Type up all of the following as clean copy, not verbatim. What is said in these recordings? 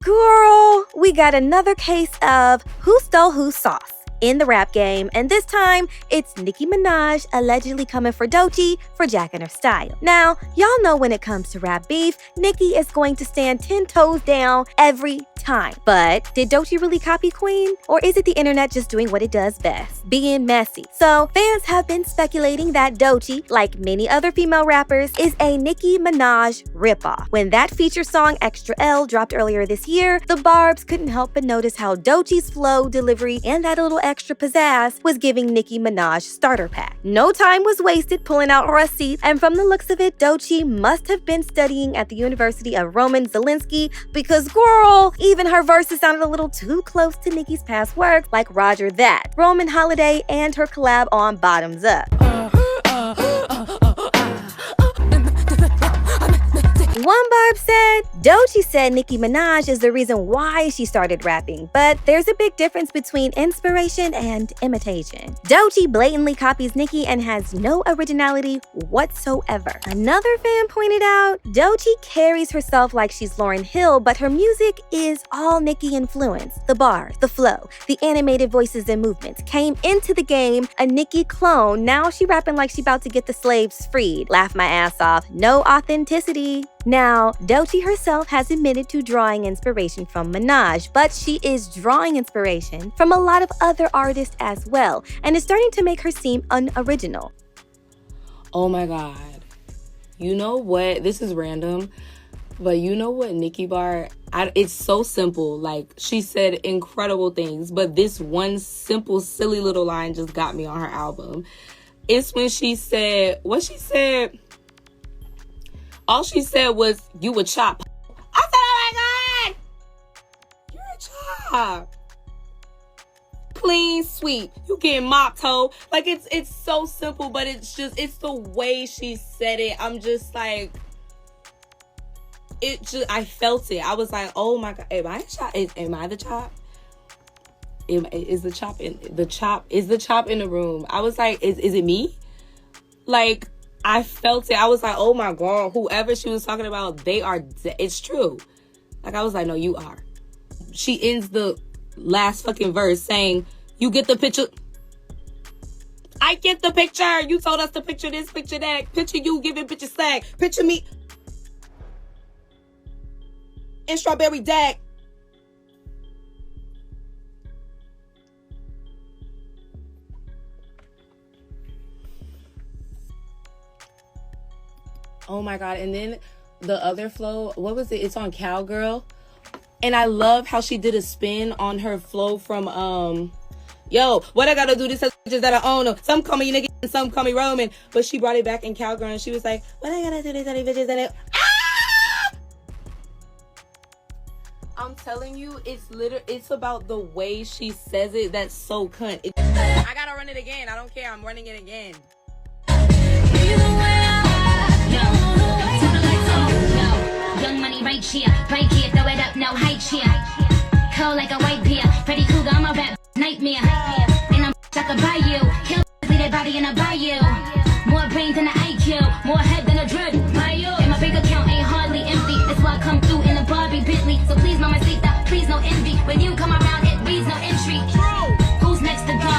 Girl, we got another case of who stole whose sauce in the rap game, and this time it's Nicki Minaj allegedly coming for Doechii for jacking her style. Now, y'all know when it comes to rap beef, Nicki is going to stand 10 toes down every time. But did Doechii really copy Queen? Or is it the internet just doing what it does best, being messy? So fans have been speculating that Doechii, like many other female rappers, is a Nicki Minaj ripoff. When that feature song Extra L dropped earlier this year, the Barbz couldn't help but notice how Doechii's flow, delivery, and that little extra pizzazz was giving Nicki Minaj starter pack. No time was wasted pulling out receipts, and from the looks of it, Doechii must have been studying at the University of Roman Zelensky, because girl, even her verses sounded a little too close to Nicki's past work, like Roger That, Roman Holiday, and her collab on Bottoms Up. One Barbz said, Doechii said Nicki Minaj is the reason why she started rapping, but there's a big difference between inspiration and imitation. Doechii blatantly copies Nicki and has no originality whatsoever. Another fan pointed out, Doechii carries herself like she's Lauryn Hill, but her music is all Nicki influenced. The bars, the flow, the animated voices and movements came into the game a Nicki clone. Now she rapping like she about to get the slaves freed. Laugh my ass off. No authenticity. Now, Doechii herself has admitted to drawing inspiration from Minaj, but she is drawing inspiration from a lot of other artists as well, and is starting to make her seem unoriginal. Oh my God. You know what? This is random, but you know what Nicki bar? It's so simple. Like, she said incredible things, but this one simple, silly little line just got me on her album. It's when she said, what she said? All she said was, "You a chop." I said, "Oh my God, you're a chop." Clean sweep. You getting mopped, hoe. Like, it's so simple, but it's the way she said it. I'm just like, I felt it. I was like, oh my God, am I a chop? Am I the chop? Is the chop in the room? I was like, is it me? Like, I felt it. I was like, oh my God, whoever she was talking about, they are, it's true. Like, I was like, no, you are. She ends the last fucking verse saying, you get the picture. I get the picture. You told us to picture this, picture that. Picture you giving bitches slag. Picture me in strawberry dag. Oh my God. And then the other flow, what was it? It's on Cowgirl. And I love how she did a spin on her flow from, yo, what I gotta do this bitches that I own them. Some call me nigga and some call me Roman. But she brought it back in Cowgirl and she was like, what I gotta do this bitches that I I'm telling you, it's about the way she says it that's so cunt. I gotta run it again. I don't care. I'm running it again. Young money right here, throw it up, no height here. Cold like a white beer, Freddy Cougar, I'm a rap nightmare. And I'm I can buy you, kill leave that body in a bayou. More brains than an IQ, more head than a dread. And my bank account ain't hardly empty, that's why I come through in a Barbie Bentley. So please, mama, please no envy. When you come around, it reads no entry. Who's next to go?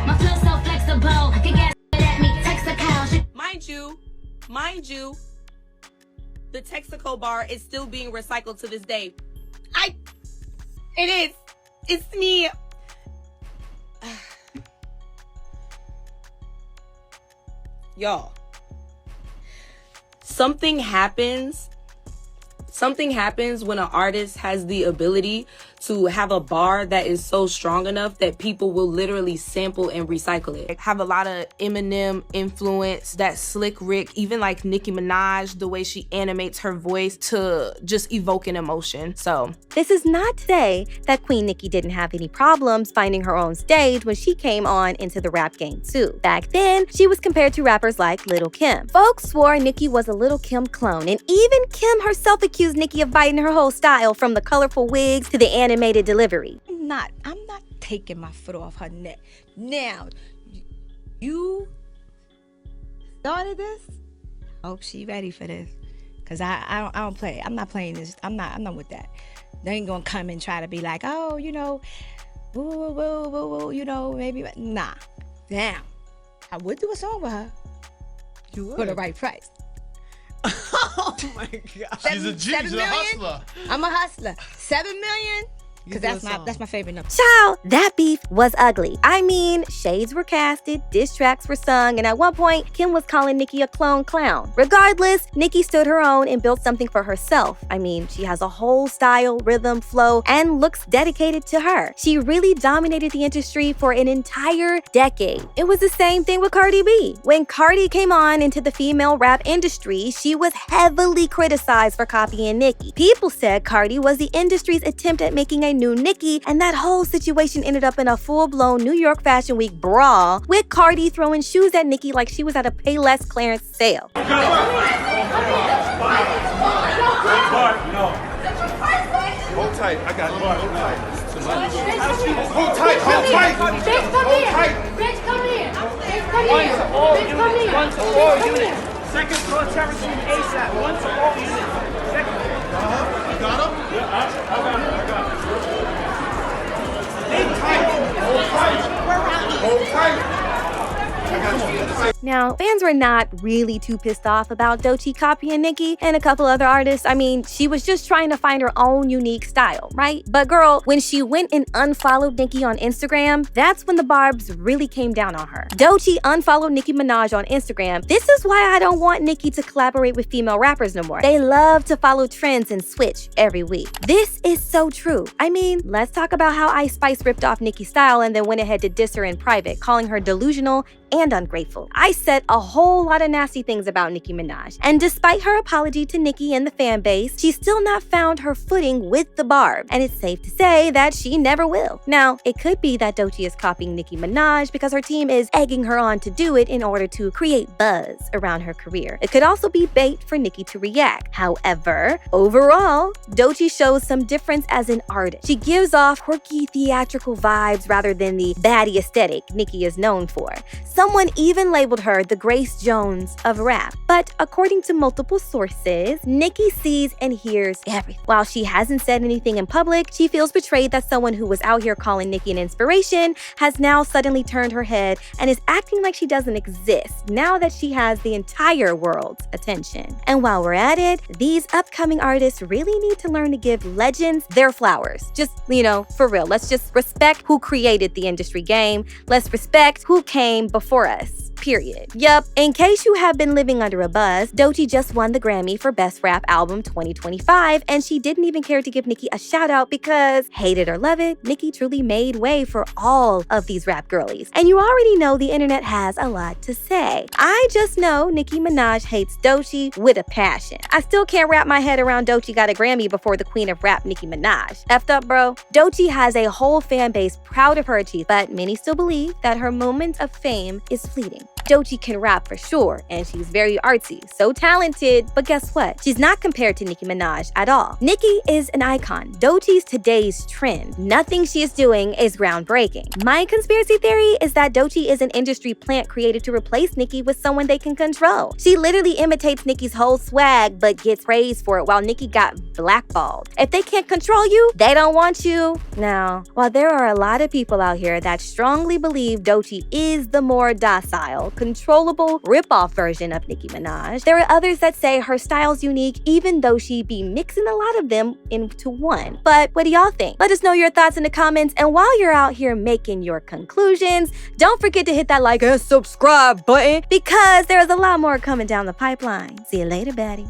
My flow so flexible, kick ass at me, text a cow. Mind you, the Texaco bar is still being recycled to this day. It's me. Y'all, something happens when an artist has the ability to have a bar that is so strong enough that people will literally sample and recycle it. Have a lot of Eminem influence, that Slick Rick, even like Nicki Minaj, the way she animates her voice to just evoke an emotion. So this is not to say that Queen Nicki didn't have any problems finding her own stage when she came on into the rap game too. Back then, she was compared to rappers like Lil' Kim. Folks swore Nicki was a Lil' Kim clone, and even Kim herself accused Nicki of biting her whole style, from the colorful wigs to the animated delivery. I'm not taking my foot off her neck. Now, you started this? Hope she ready for this. Cause I don't play. I'm not playing this. I'm not with that. They ain't gonna come and try to be like, oh, you know, you know, maybe. Nah. Damn. I would do a song with her. You would. For the right price. Oh my God. She's a G. She's a hustler. I'm a hustler. 7 million? You Because do a song. that's my favorite number. Child, that beef was ugly. I mean, shades were casted, diss tracks were sung, and at one point, Kim was calling Nicki a clone clown. Regardless, Nicki stood her own and built something for herself. I mean, she has a whole style, rhythm, flow, and looks dedicated to her. She really dominated the industry for an entire decade. It was the same thing with Cardi B. When Cardi came on into the female rap industry, she was heavily criticized for copying Nicki. People said Cardi was the industry's attempt at making a new Nicki, and that whole situation ended up in a full-blown New York Fashion Week brawl with Cardi throwing shoes at Nicki like she was at a Payless clearance sale. Hold tight, I got it. Hold tight. Hold tight, hold tight. Bitch, come here. Bitch, come here. Bitch, come here. Bitch, come here. One to all units. Second floor terrace room ASAP. One to all units. Second. You got him? Yeah, I got it. Hold tight. I got you. Now, fans were not really too pissed off about Doechii copying Nicki and a couple other artists. I mean, she was just trying to find her own unique style, right? But girl, when she went and unfollowed Nicki on Instagram, that's when the Barbz really came down on her. Doechii unfollowed Nicki Minaj on Instagram. This is why I don't want Nicki to collaborate with female rappers no more. They love to follow trends and switch every week. This is so true. I mean, let's talk about how Ice Spice ripped off Nicki's style and then went ahead to diss her in private, calling her delusional and ungrateful. I said a whole lot of nasty things about Nicki Minaj, and despite her apology to Nicki and the fan base, she's still not found her footing with the Barbz, and it's safe to say that she never will. Now, it could be that Doechii is copying Nicki Minaj because her team is egging her on to do it in order to create buzz around her career. It could also be bait for Nicki to react. However, overall, Doechii shows some difference as an artist. She gives off quirky theatrical vibes rather than the baddie aesthetic Nicki is known for. Someone even labeled her the Grace Jones of rap. But according to multiple sources, Nicki sees and hears everything. While she hasn't said anything in public, she feels betrayed that someone who was out here calling Nicki an inspiration has now suddenly turned her head and is acting like she doesn't exist now that she has the entire world's attention. And while we're at it, these upcoming artists really need to learn to give legends their flowers. Just, for real, let's just respect who created the industry game. Let's respect who came before us. Period. Yup, in case you have been living under a buzz, Doechii just won the Grammy for Best Rap Album 2025, and she didn't even care to give Nicki a shout out because, hate it or love it, Nicki truly made way for all of these rap girlies. And you already know the internet has a lot to say. I just know Nicki Minaj hates Doechii with a passion. I still can't wrap my head around Doechii got a Grammy before the queen of rap, Nicki Minaj. Effed up, bro. Doechii has a whole fan base proud of her achievements, but many still believe that her moment of fame is fleeting. Doechii can rap for sure, and she's very artsy, so talented, but guess what? She's not compared to Nicki Minaj at all. Nicki is an icon. Doechii's today's trend. Nothing she is doing is groundbreaking. My conspiracy theory is that Doechii is an industry plant created to replace Nicki with someone they can control. She literally imitates Nicki's whole swag, but gets praised for it while Nicki got blackballed. If they can't control you, they don't want you. Now, while there are a lot of people out here that strongly believe Doechii is the more docile, controllable, rip-off version of Nicki Minaj, there are others that say her style's unique even though she be mixing a lot of them into one. But what do y'all think? Let us know your thoughts in the comments, and while you're out here making your conclusions, don't forget to hit that like and subscribe button because there's a lot more coming down the pipeline. See you later, baddies.